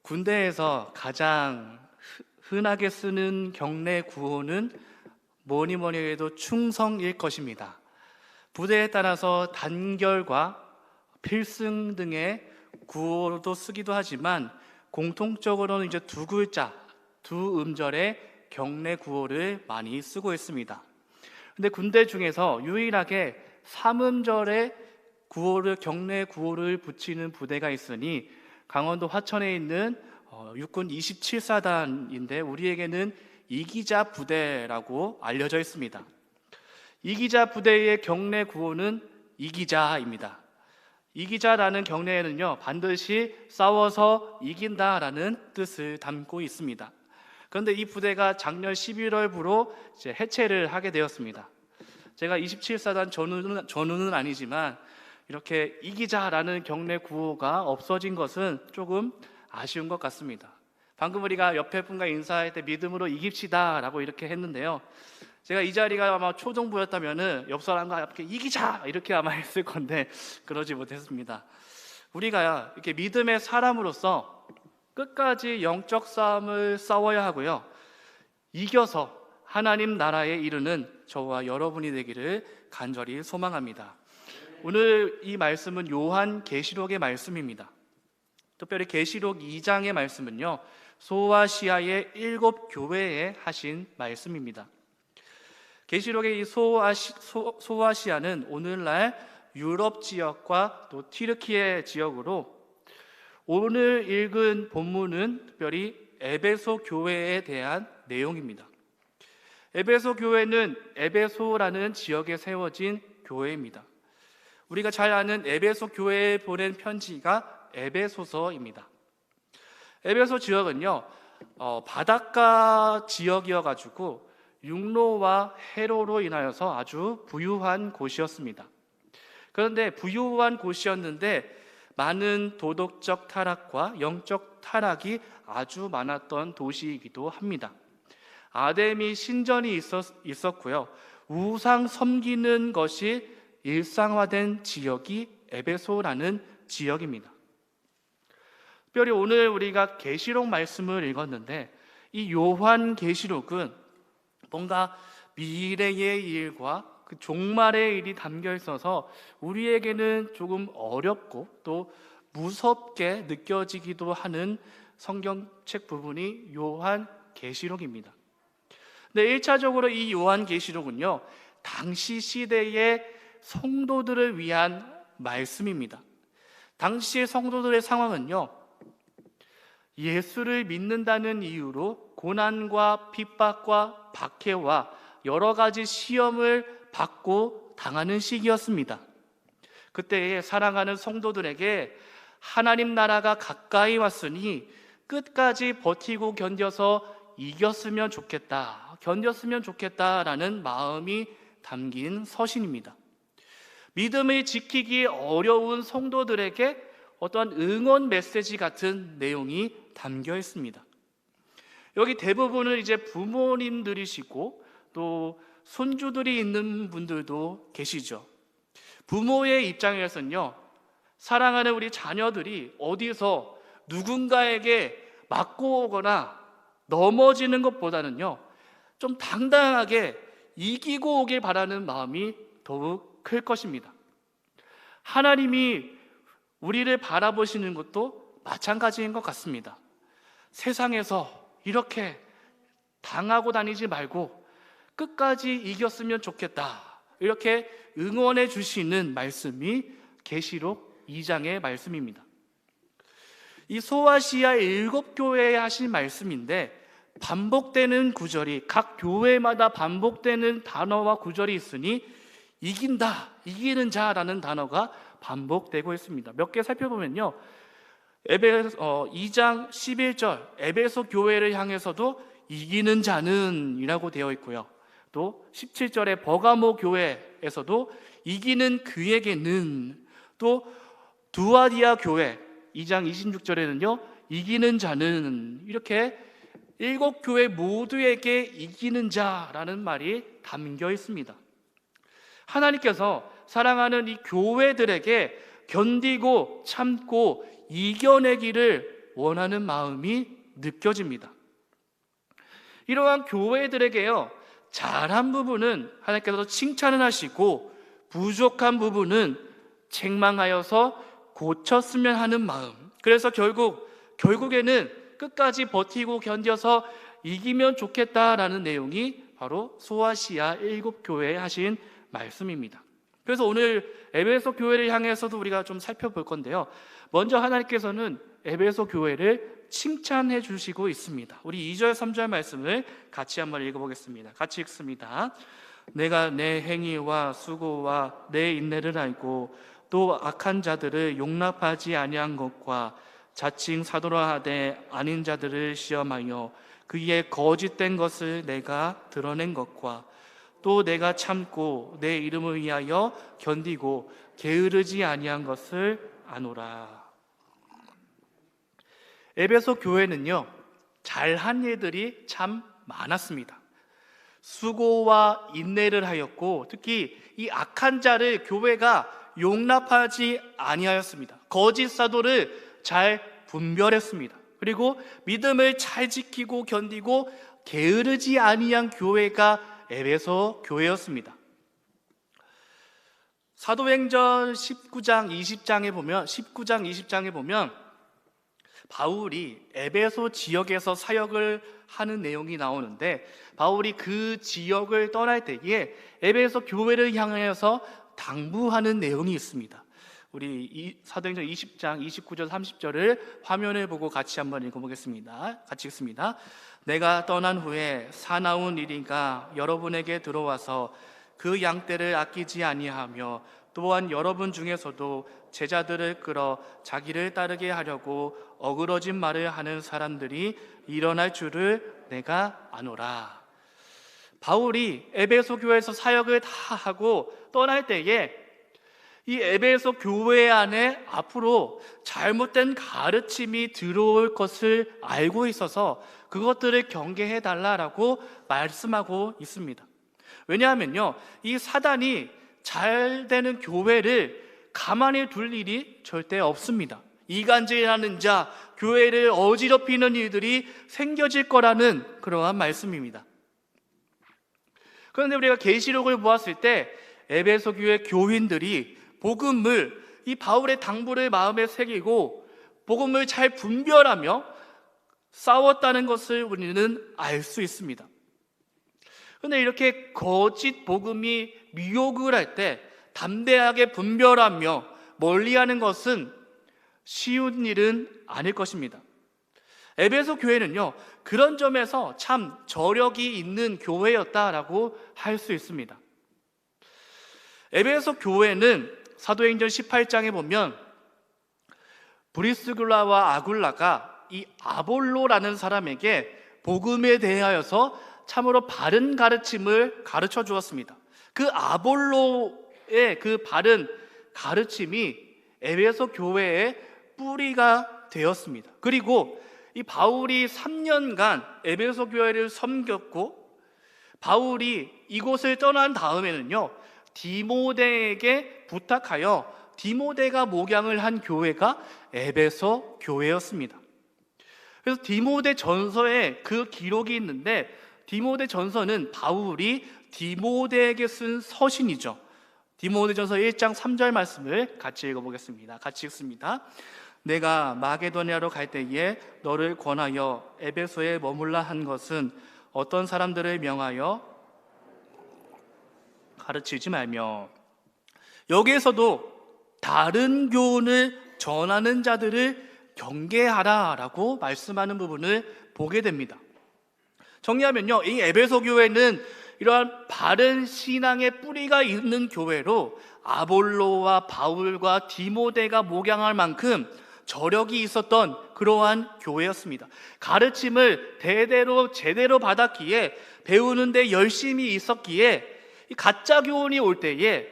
군대에서 가장 흔하게 쓰는 경례 구호는 뭐니 뭐니 해도 충성일 것입니다. 부대에 따라서 단결과 필승 등의 구호도 쓰기도 하지만 공통적으로는 이제 두 글자, 두 음절의 경례 구호를 많이 쓰고 있습니다. 근데 군대 중에서 유일하게 3음절의 구호를, 경례 구호를 붙이는 부대가 있으니 강원도 화천에 있는 육군 27사단인데 우리에게는 이기자 부대라고 알려져 있습니다. 이기자 부대의 경례 구호는 이기자입니다. 이기자라는 경례에는요, 반드시 싸워서 이긴다라는 뜻을 담고 있습니다. 그런데 이 부대가 작년 11월부로 이제 해체를 하게 되었습니다. 제가 27사단 전우는 아니지만 이렇게 이기자라는 경례 구호가 없어진 것은 조금 아쉬운 것 같습니다. 방금 우리가 옆에 분과 인사할 때 믿음으로 이깁시다 라고 이렇게 했는데요, 제가 이 자리가 아마 초등부였다면 옆 사람과 이렇게 이기자 이렇게 아마 했을 건데 그러지 못했습니다. 우리가 이렇게 믿음의 사람으로서 끝까지 영적 싸움을 싸워야 하고요, 이겨서 하나님 나라에 이르는 저와 여러분이 되기를 간절히 소망합니다. 오늘 이 말씀은 요한계시록의 말씀입니다. 특별히 계시록 2장의 말씀은요, 소아시아의 7교회에 하신 말씀입니다. 계시록의 이 소아시아는 오늘날 유럽 지역과 또 튀르키예 지역으로, 오늘 읽은 본문은 특별히 에베소 교회에 대한 내용입니다. 에베소 교회는 에베소라는 지역에 세워진 교회입니다. 우리가 잘 아는 에베소 교회에 보낸 편지가 에베소서입니다. 에베소 지역은요, 바닷가 지역이어가지고 육로와 해로로 인하여서 아주 부유한 곳이었습니다. 그런데 부유한 곳이었는데 많은 도덕적 타락과 영적 타락이 아주 많았던 도시이기도 합니다. 아데미 신전이 있었고요, 우상 섬기는 것이 일상화된 지역이 에베소라는 지역입니다. 특별히 오늘 우리가 계시록 말씀을 읽었는데 이 요한계시록은 뭔가 미래의 일과 그 종말의 일이 담겨 있어서 우리에게는 조금 어렵고 또 무섭게 느껴지기도 하는 성경책 부분이 요한계시록입니다. 근데 1차적으로 이 요한계시록은요, 당시 시대의 성도들을 위한 말씀입니다. 당시의 성도들의 상황은요, 예수를 믿는다는 이유로 고난과 핍박과 박해와 여러 가지 시험을 받고 당하는 시기였습니다. 그때에 사랑하는 성도들에게 하나님 나라가 가까이 왔으니 끝까지 버티고 견뎌서 이겼으면 좋겠다, 견뎠으면 좋겠다라는 마음이 담긴 서신입니다. 믿음을 지키기 어려운 성도들에게 어떠한 응원 메시지 같은 내용이 담겨 있습니다. 여기 대부분은 이제 부모님들이시고 또 손주들이 있는 분들도 계시죠. 부모의 입장에서는요, 사랑하는 우리 자녀들이 어디서 누군가에게 맞고 오거나 넘어지는 것보다는요, 좀 당당하게 이기고 오길 바라는 마음이 더욱 클 것입니다. 하나님이 우리를 바라보시는 것도 마찬가지인 것 같습니다. 세상에서 이렇게 당하고 다니지 말고 끝까지 이겼으면 좋겠다, 이렇게 응원해 주시는 말씀이 계시록 2장의 말씀입니다. 이 소아시아 7교회에 하신 말씀인데 반복되는 구절이, 각 교회마다 반복되는 단어와 구절이 있으니 이긴다, 이기는 자라는 단어가 반복되고 있습니다. 몇 개 살펴보면요, 2장 11절 에베소 교회를 향해서도 이기는 자는 이라고 되어 있고요, 또 17절에 버가모 교회에서도 이기는 그에게는, 또 두아디아 교회 2장 26절에는요 이기는 자는, 이렇게 7교회 모두에게 이기는 자라는 말이 담겨 있습니다. 하나님께서 사랑하는 이 교회들에게 견디고 참고 이겨내기를 원하는 마음이 느껴집니다. 이러한 교회들에게요, 잘한 부분은 하나님께서 칭찬을 하시고 부족한 부분은 책망하여서 고쳤으면 하는 마음. 그래서 결국에는 끝까지 버티고 견뎌서 이기면 좋겠다라는 내용이 바로 소아시아 7교회에 하신 말씀입니다. 그래서 오늘 에베소 교회를 향해서도 우리가 좀 살펴볼 건데요, 먼저 하나님께서는 에베소 교회를 칭찬해 주시고 있습니다. 우리 2절 3절 말씀을 같이 한번 읽어보겠습니다. 같이 읽습니다. 내가 내 행위와 수고와 내 인내를 알고 또 악한 자들을 용납하지 아니한 것과 자칭 사도라 하되 아닌 자들을 시험하여 그의 거짓된 것을 내가 드러낸 것과 또 내가 참고 내 이름을 위하여 견디고 게으르지 아니한 것을 아노라. 에베소 교회는요, 잘한 일들이 참 많았습니다. 수고와 인내를 하였고, 특히 이 악한 자를 교회가 용납하지 아니하였습니다. 거짓 사도를 잘 분별했습니다. 그리고 믿음을 잘 지키고 견디고 게으르지 아니한 교회가 에베소 교회였습니다. 사도행전 19장 20장에 보면 바울이 에베소 지역에서 사역을 하는 내용이 나오는데, 바울이 그 지역을 떠날 때에 에베소 교회를 향해서 당부하는 내용이 있습니다. 우리 사도행전 20장 29절 30절을 화면을 보고 같이 한번 읽어보겠습니다. 같이 읽습니다. 내가 떠난 후에 사나운 이리가 여러분에게 들어와서 그 양떼를 아끼지 아니하며 또한 여러분 중에서도 제자들을 끌어 자기를 따르게 하려고 어그러진 말을 하는 사람들이 일어날 줄을 내가 아노라. 바울이 에베소 교회에서 사역을 다 하고 떠날 때에 이 에베소 교회 안에 앞으로 잘못된 가르침이 들어올 것을 알고 있어서 그것들을 경계해 달라라고 말씀하고 있습니다. 왜냐하면요, 이 사단이 잘 되는 교회를 가만히 둘 일이 절대 없습니다. 이간질하는 자, 교회를 어지럽히는 일들이 생겨질 거라는 그러한 말씀입니다. 그런데 우리가 계시록을 보았을 때 에베소 교회 교인들이 복음을, 이 바울의 당부를 마음에 새기고 복음을 잘 분별하며 싸웠다는 것을 우리는 알 수 있습니다. 그런데 이렇게 거짓 복음이 미혹을 할 때 담대하게 분별하며 멀리하는 것은 쉬운 일은 아닐 것입니다. 에베소 교회는요, 그런 점에서 참 저력이 있는 교회였다라고 할 수 있습니다. 에베소 교회는 사도행전 18장에 보면 브리스글라와 아굴라가 이 아볼로라는 사람에게 복음에 대하여서 참으로 바른 가르침을 가르쳐 주었습니다. 그 아볼로의 그 바른 가르침이 에베소 교회의 뿌리가 되었습니다. 그리고 이 바울이 3년간 에베소 교회를 섬겼고, 바울이 이곳을 떠난 다음에는요, 디모데에게 부탁하여 디모데가 목양을 한 교회가 에베소 교회였습니다. 그래서 디모데 전서에 그 기록이 있는데, 디모데 전서는 바울이 디모데에게 쓴 서신이죠. 디모데 전서 1장 3절 말씀을 같이 읽어보겠습니다. 같이 읽습니다. 내가 마게도냐로 갈 때에 너를 권하여 에베소에 머물라 한 것은 어떤 사람들을 명하여 가르치지 말며, 여기에서도 다른 교훈을 전하는 자들을 경계하라 라고 말씀하는 부분을 보게 됩니다. 정리하면요, 이 에베소 교회는 이러한 바른 신앙의 뿌리가 있는 교회로 아볼로와 바울과 디모데가 목양할 만큼 저력이 있었던 그러한 교회였습니다. 가르침을 대대로 제대로 받았기에, 배우는데 열심히 있었기에, 이 가짜 교훈이 올 때에,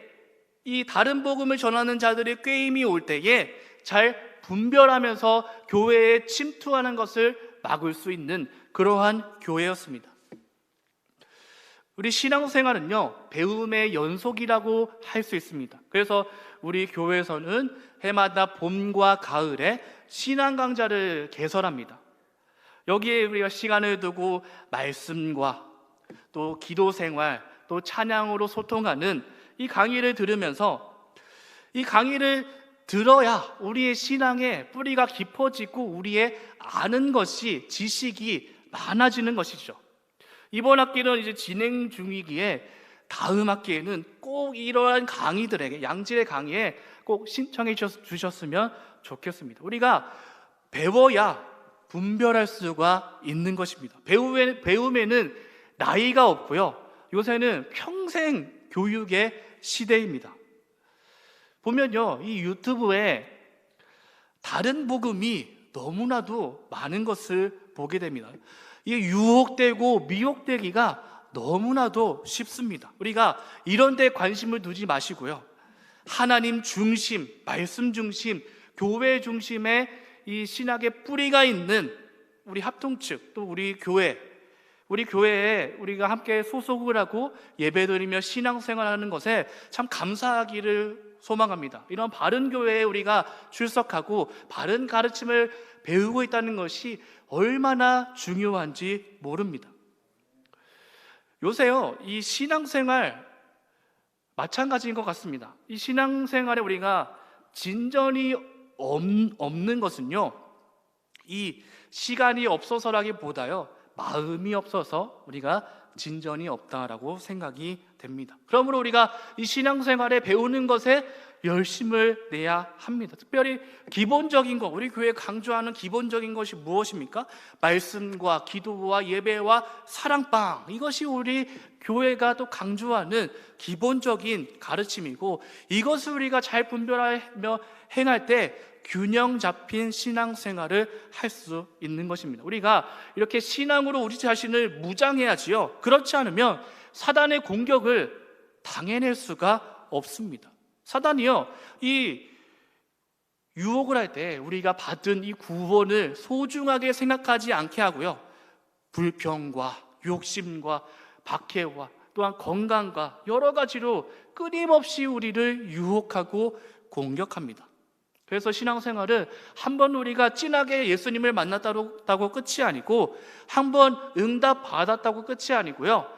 이 다른 복음을 전하는 자들의 꾀임이 올 때에 잘 분별하면서 교회에 침투하는 것을 막을 수 있는 그러한 교회였습니다. 우리 신앙생활은요, 배움의 연속이라고 할 수 있습니다. 그래서 우리 교회에서는 해마다 봄과 가을에 신앙 강좌를 개설합니다. 여기에 우리가 시간을 두고 말씀과 또 기도 생활, 또 찬양으로 소통하는 이 강의를 들으면서, 이 강의를 들어야 우리의 신앙의 뿌리가 깊어지고 우리의 아는 것이, 지식이 많아지는 것이죠. 이번 학기는 이제 진행 중이기에 다음 학기에는 꼭 이러한 강의들에게, 양질의 강의에 꼭 신청해 주셨으면 좋겠습니다. 우리가 배워야 분별할 수가 있는 것입니다. 배움에는 나이가 없고요, 요새는 평생 교육의 시대입니다. 보면요, 이 유튜브에 다른 복음이 너무나도 많은 것을 보게 됩니다. 이게 유혹되고 미혹되기가 너무나도 쉽습니다. 우리가 이런 데 관심을 두지 마시고요, 하나님 중심, 말씀 중심, 교회 중심의 이 신학의 뿌리가 있는 우리 합동측, 또 우리 교회에 우리가 함께 소속을 하고 예배드리며 신앙생활하는 것에 참 감사하기를 소망합니다. 이런 바른 교회에 우리가 출석하고 바른 가르침을 배우고 있다는 것이 얼마나 중요한지 모릅니다. 요새요, 이 신앙생활 마찬가지인 것 같습니다. 이 신앙생활에 우리가 진전이 없는 것은요, 이 시간이 없어서라기보다요, 마음이 없어서 우리가 진전이 없다라고 생각이 됩니다. 그러므로 우리가 이 신앙생활에 배우는 것에 열심을 내야 합니다. 특별히 기본적인 것, 우리 교회 강조하는 기본적인 것이 무엇입니까? 말씀과 기도와 예배와 사랑방, 이것이 우리 교회가 또 강조하는 기본적인 가르침이고, 이것을 우리가 잘 분별하며 행할 때 균형 잡힌 신앙생활을 할 수 있는 것입니다. 우리가 이렇게 신앙으로 우리 자신을 무장해야지요, 그렇지 않으면 사단의 공격을 당해낼 수가 없습니다. 사단이요, 이 유혹을 할 때 우리가 받은 이 구원을 소중하게 생각하지 않게 하고요, 불평과 욕심과 박해와 또한 건강과 여러 가지로 끊임없이 우리를 유혹하고 공격합니다. 그래서 신앙생활은 한번 우리가 진하게 예수님을 만났다고 끝이 아니고, 한번 응답 받았다고 끝이 아니고요,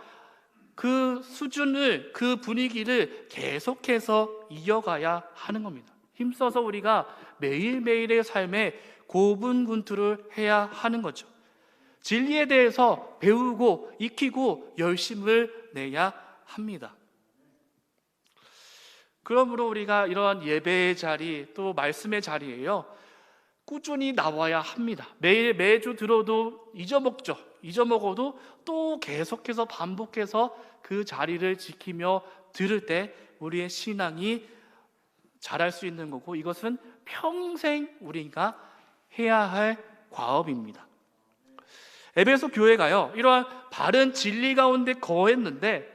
그 수준을, 그 분위기를 계속해서 이어가야 하는 겁니다. 힘써서 우리가 매일매일의 삶에 고분분투를 해야 하는 거죠. 진리에 대해서 배우고 익히고 열심을 내야 합니다. 그러므로 우리가 이러한 예배의 자리, 또 말씀의 자리에요, 꾸준히 나와야 합니다. 매주 들어도 잊어먹어도 또 계속해서 반복해서 그 자리를 지키며 들을 때 우리의 신앙이 자랄 수 있는 거고, 이것은 평생 우리가 해야 할 과업입니다. 에베소 교회가요, 이러한 바른 진리 가운데 거했는데,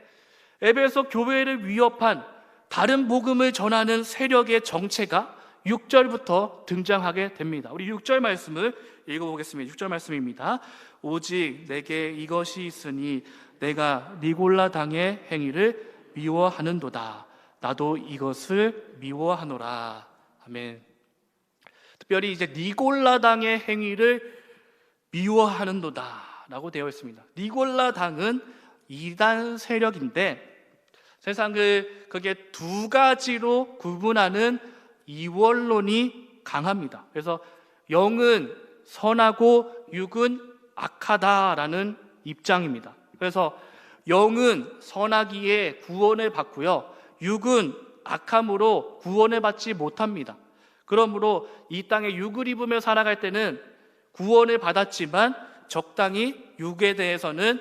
에베소 교회를 위협한 다른 복음을 전하는 세력의 정체가 6절부터 등장하게 됩니다. 우리 6절 말씀을 읽어보겠습니다. 6절 말씀입니다. 오직 내게 이것이 있으니 내가 니골라 당의 행위를 미워하는도다. 나도 이것을 미워하노라. 아멘. 특별히 이제 니골라 당의 행위를 미워하는도다 라고 되어 있습니다. 니골라 당은 이단 세력인데, 세상 그게 두 가지로 구분하는 이원론이 강합니다. 그래서 영은 선하고 육은 악하다라는 입장입니다. 그래서 영은 선하기에 구원을 받고요, 육은 악함으로 구원을 받지 못합니다. 그러므로 이 땅에 육을 입으며 살아갈 때는 구원을 받았지만 적당히 육에 대해서는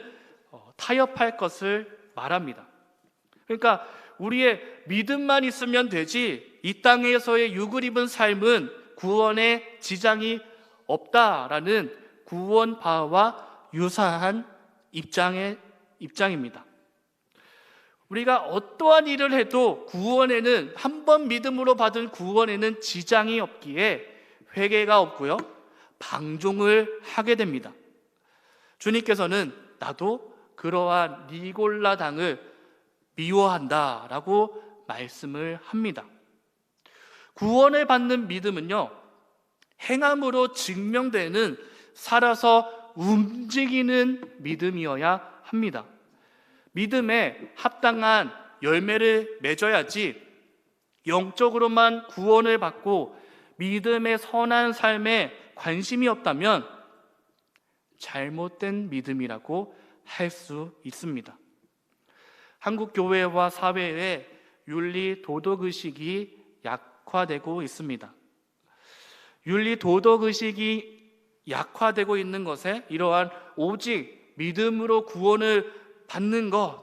타협할 것을 말합니다. 그러니까 우리의 믿음만 있으면 되지, 이 땅에서의 육을 입은 삶은 구원에 지장이 없다라는 구원파와 유사한 입장입니다. 우리가 어떠한 일을 해도 구원에는, 한 번 믿음으로 받은 구원에는 지장이 없기에 회개가 없고요, 방종을 하게 됩니다. 주님께서는 나도 그러한 니골라 당을 미워한다라고 말씀을 합니다. 구원을 받는 믿음은요, 행함으로 증명되는 살아서 움직이는 믿음이어야 합니다. 믿음에 합당한 열매를 맺어야지 영적으로만 구원을 받고 믿음의 선한 삶에 관심이 없다면 잘못된 믿음이라고 할 수 있습니다. 한국 교회와 사회의 윤리 도덕 의식이 약화되고 있습니다. 윤리 도덕 의식이 약화되고 있는 것에 이러한 오직 믿음으로 구원을 받는 것,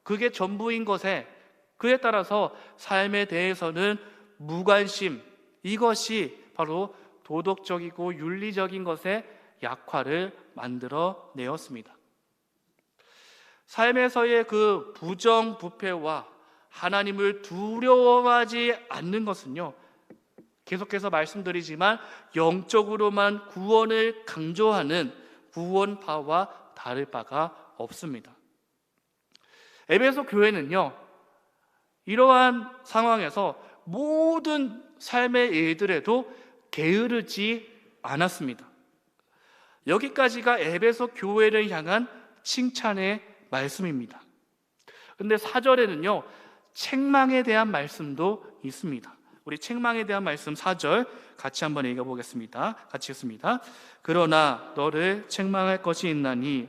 그게 전부인 것에, 그에 따라서 삶에 대해서는 무관심, 이것이 바로 도덕적이고 윤리적인 것에 약화를 만들어 내었습니다. 삶에서의 그 부정부패와 하나님을 두려워하지 않는 것은요, 계속해서 말씀드리지만 영적으로만 구원을 강조하는 구원파와 다를 바가 없습니다. 에베소 교회는요, 이러한 상황에서 모든 삶의 일들에도 게으르지 않았습니다. 여기까지가 에베소 교회를 향한 칭찬의 말씀입니다. 근데 4절에는요, 책망에 대한 말씀도 있습니다. 우리 책망에 대한 말씀 4절 같이 한번 읽어보겠습니다. 같이 읽습니다. 그러나 너를 책망할 것이 있나니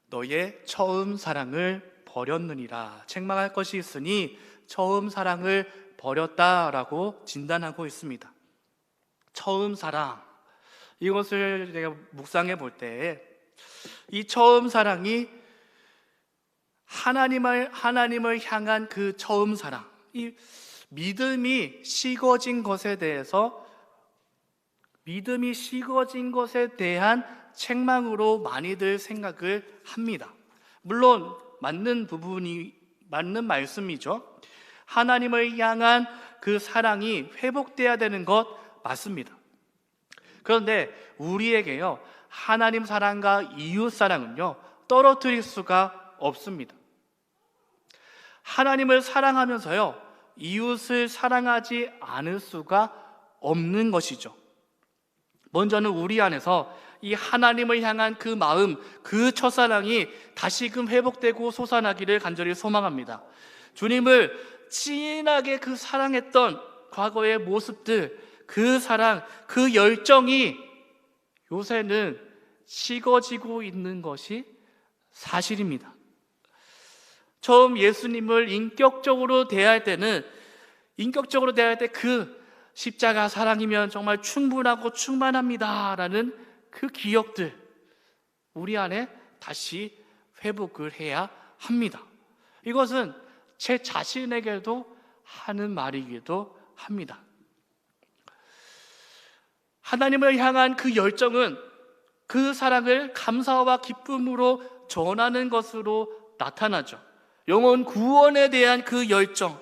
너의 처음 사랑을 버렸느니라. 책망할 것이 있으니 처음 사랑을 버렸다라고 진단하고 있습니다. 처음 사랑, 이것을 제가 묵상해 볼 때 이 처음 사랑이 하나님을 향한 그 처음 사랑, 이 믿음이 식어진 것에 대한 책망으로 많이들 생각을 합니다. 물론 맞는 말씀이죠. 하나님을 향한 그 사랑이 회복돼야 되는 것 맞습니다. 그런데 우리에게요, 하나님 사랑과 이웃 사랑은요, 떨어뜨릴 수가 없습니다. 하나님을 사랑하면서요, 이웃을 사랑하지 않을 수가 없는 것이죠. 먼저는 우리 안에서 이 하나님을 향한 그 마음, 그 첫사랑이 다시금 회복되고 솟아나기를 간절히 소망합니다. 주님을 진하게 그 사랑했던 과거의 모습들, 그 사랑, 그 열정이 요새는 식어지고 있는 것이 사실입니다. 처음 예수님을 인격적으로 대할 때 그 십자가 사랑이면 정말 충분하고 충만합니다라는 그 기억들, 우리 안에 다시 회복을 해야 합니다. 이것은 제 자신에게도 하는 말이기도 합니다. 하나님을 향한 그 열정은 그 사랑을 감사와 기쁨으로 전하는 것으로 나타나죠. 영혼 구원에 대한 그 열정,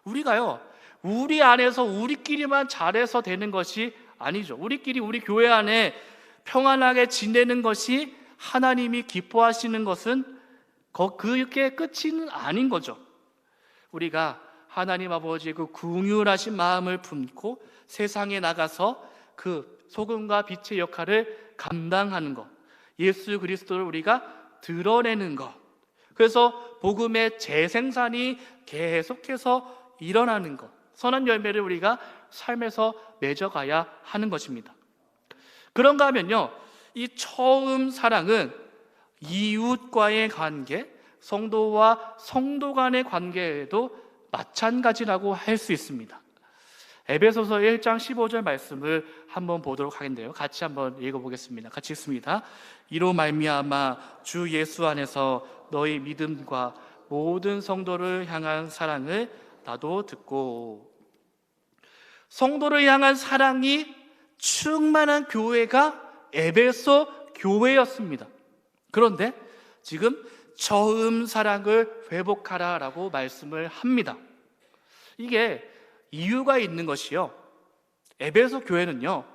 우리가요, 우리 안에서 우리끼리만 잘해서 되는 것이 아니죠. 우리끼리 우리 교회 안에 평안하게 지내는 것이 하나님이 기뻐하시는 것은 그게 끝이 아닌 거죠. 우리가 하나님 아버지의 그 긍휼하신 마음을 품고 세상에 나가서 그 소금과 빛의 역할을 감당하는 것, 예수 그리스도를 우리가 드러내는 것, 그래서 복음의 재생산이 계속해서 일어나는 것, 선한 열매를 우리가 삶에서 맺어가야 하는 것입니다. 그런가 하면요, 이 처음 사랑은 이웃과의 관계, 성도와 성도 간의 관계에도 마찬가지라고 할 수 있습니다. 에베소서 1장 15절 말씀을 한번 보도록 하겠는데요, 같이 한번 읽어보겠습니다. 같이 읽습니다. 이로 말미암아 주 예수 안에서 너희 믿음과 모든 성도를 향한 사랑을 나도 듣고, 성도를 향한 사랑이 충만한 교회가 에베소 교회였습니다. 그런데 지금 처음 사랑을 회복하라라고 말씀을 합니다. 이게 이유가 있는 것이요, 에베소 교회는요,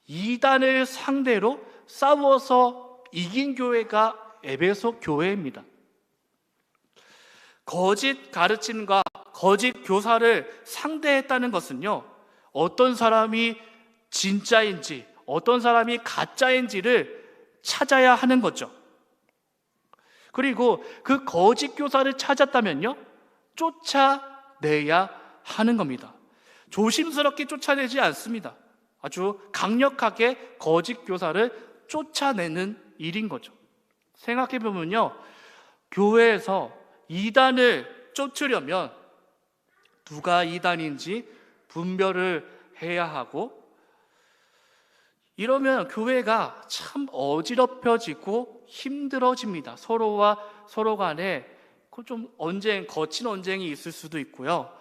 이단을 상대로 싸워서 이긴 교회가 에베소 교회입니다. 거짓 가르침과 거짓 교사를 상대했다는 것은요, 어떤 사람이 진짜인지 어떤 사람이 가짜인지를 찾아야 하는 거죠. 그리고 그 거짓 교사를 찾았다면요, 쫓아내야 하는 겁니다. 조심스럽게 쫓아내지 않습니다. 아주 강력하게 거짓 교사를 쫓아내는 일인 거죠. 생각해 보면요, 교회에서 이단을 쫓으려면 누가 이단인지 분별을 해야 하고, 이러면 교회가 참 어지럽혀지고 힘들어집니다. 서로와 서로 간에 좀 거친 언쟁이 있을 수도 있고요,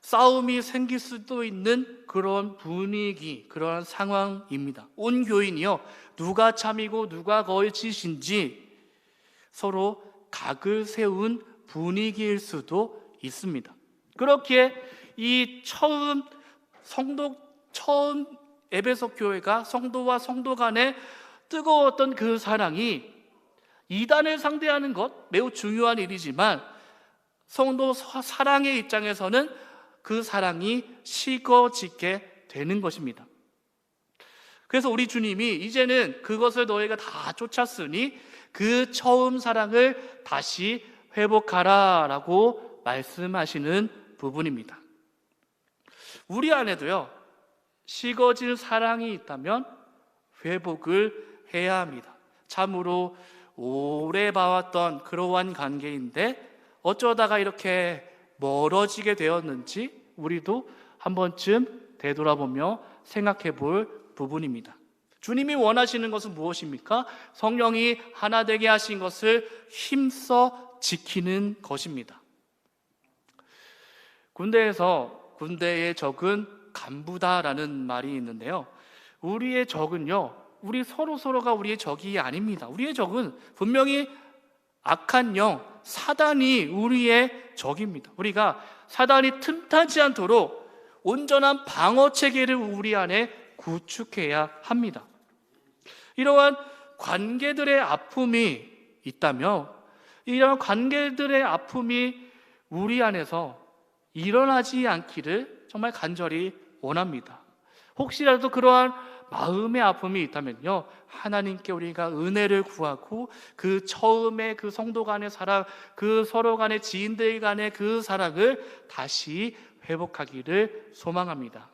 싸움이 생길 수도 있는 그런 분위기, 그러한 상황입니다. 온 교인이요, 누가 참이고 누가 거짓인지 서로 각을 세운 분위기일 수도 있습니다. 그렇기에 이 처음 에베소 교회가 성도와 성도 간에 뜨거웠던 그 사랑이 이단을 상대하는 것 매우 중요한 일이지만, 성도 사랑의 입장에서는 그 사랑이 식어지게 되는 것입니다. 그래서 우리 주님이 이제는 그것을 너희가 다 쫓았으니 그 처음 사랑을 다시 회복하라 라고 말씀하시는 부분입니다. 우리 안에도요, 식어질 사랑이 있다면 회복을 해야 합니다. 참으로 오래 봐왔던 그러한 관계인데 어쩌다가 이렇게 멀어지게 되었는지 우리도 한 번쯤 되돌아보며 생각해 볼 부분입니다. 주님이 원하시는 것은 무엇입니까? 성령이 하나 되게 하신 것을 힘써 지키는 것입니다. 군대의 적은 간부다라는 말이 있는데요, 우리의 적은요, 우리 서로가 우리의 적이 아닙니다. 우리의 적은 분명히 악한 영, 사단이 우리의 적입니다. 우리가 사단이 틈타지 않도록 온전한 방어 체계를 우리 안에 구축해야 합니다. 이러한 관계들의 아픔이 있다면 이런 관계들의 아픔이 우리 안에서 일어나지 않기를 정말 간절히 원합니다. 혹시라도 그러한 마음의 아픔이 있다면요, 하나님께 우리가 은혜를 구하고 그 처음에 그 성도 간의 사랑, 그 서로 간의 지인들 간의 그 사랑을 다시 회복하기를 소망합니다.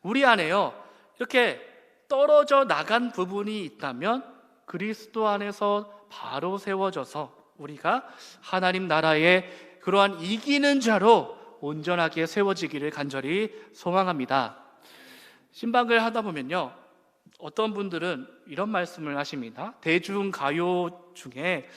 우리 안에요, 이렇게 떨어져 나간 부분이 있다면 그리스도 안에서 바로 세워져서 우리가 하나님 나라의 그러한 이기는 자로 온전하게 세워지기를 간절히 소망합니다. 신방을 하다 보면요, 어떤 분들은 이런 말씀을 하십니다. 대중가요 중에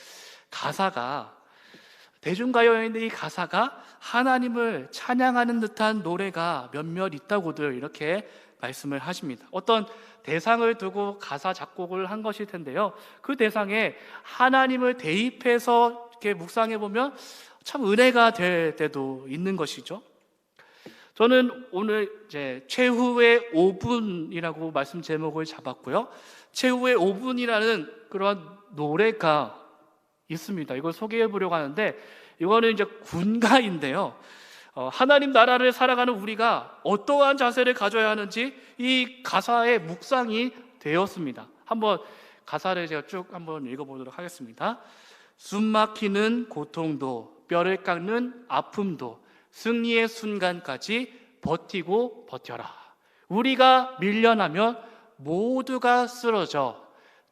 대중가요인데 이 가사가 하나님을 찬양하는 듯한 노래가 몇몇 있다고들 이렇게 말씀을 하십니다. 어떤 대상을 두고 가사 작곡을 한 것일 텐데요, 그 대상에 하나님을 대입해서 이렇게 묵상해 보면 참 은혜가 될 때도 있는 것이죠. 저는 오늘 이제 최후의 5분이라고 말씀 제목을 잡았고요, 최후의 5분이라는 그런 노래가 있습니다. 이걸 소개해 보려고 하는데, 이거는 이제 군가인데요, 하나님 나라를 살아가는 우리가 어떠한 자세를 가져야 하는지 이 가사에 묵상이 되었습니다. 한번 가사를 제가 쭉 한번 읽어보도록 하겠습니다. 숨막히는 고통도 뼈를 깎는 아픔도 승리의 순간까지 버티고 버텨라. 우리가 밀려나면 모두가 쓰러져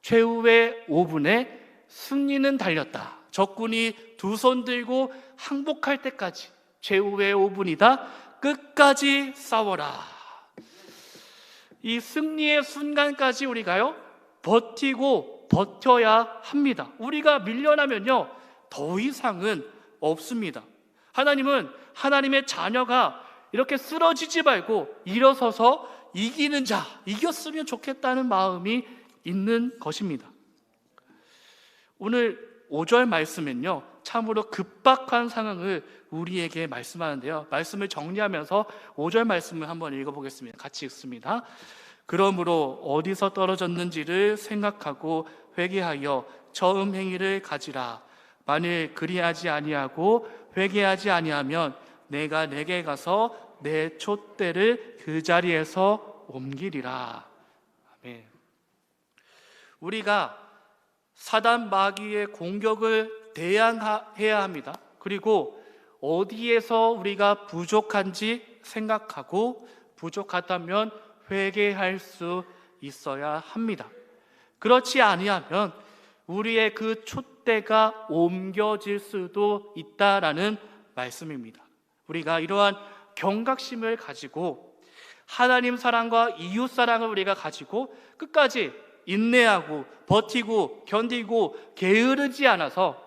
최후의 5분에 승리는 달렸다. 적군이 두 손 들고 항복할 때까지 최후의 5분이다. 끝까지 싸워라. 이 승리의 순간까지 우리가요, 버티고 버텨야 합니다. 우리가 밀려나면요, 더 이상은 없습니다. 하나님은 하나님의 자녀가 이렇게 쓰러지지 말고 일어서서 이기는 자, 이겼으면 좋겠다는 마음이 있는 것입니다. 오늘 5절 말씀은요, 참으로 급박한 상황을 우리에게 말씀하는데요, 말씀을 정리하면서 5절 말씀을 한번 읽어보겠습니다. 같이 읽습니다. 그러므로 어디서 떨어졌는지를 생각하고 회개하여 처음 행위를 가지라. 만일 그리하지 아니하고 회개하지 아니하면 내가 내게 가서 내 촛대를 그 자리에서 옮기리라. 아멘. 우리가 사단 마귀의 공격을 대항해야 합니다. 그리고 어디에서 우리가 부족한지 생각하고 부족하다면 회개할 수 있어야 합니다. 그렇지 아니하면 우리의 그 촛대가 옮겨질 수도 있다라는 말씀입니다. 우리가 이러한 경각심을 가지고 하나님 사랑과 이웃 사랑을 우리가 가지고 끝까지 인내하고 버티고 견디고 게으르지 않아서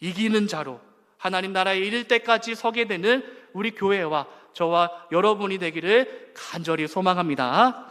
이기는 자로 하나님 나라에 이를 때까지 서게 되는 우리 교회와 저와 여러분이 되기를 간절히 소망합니다.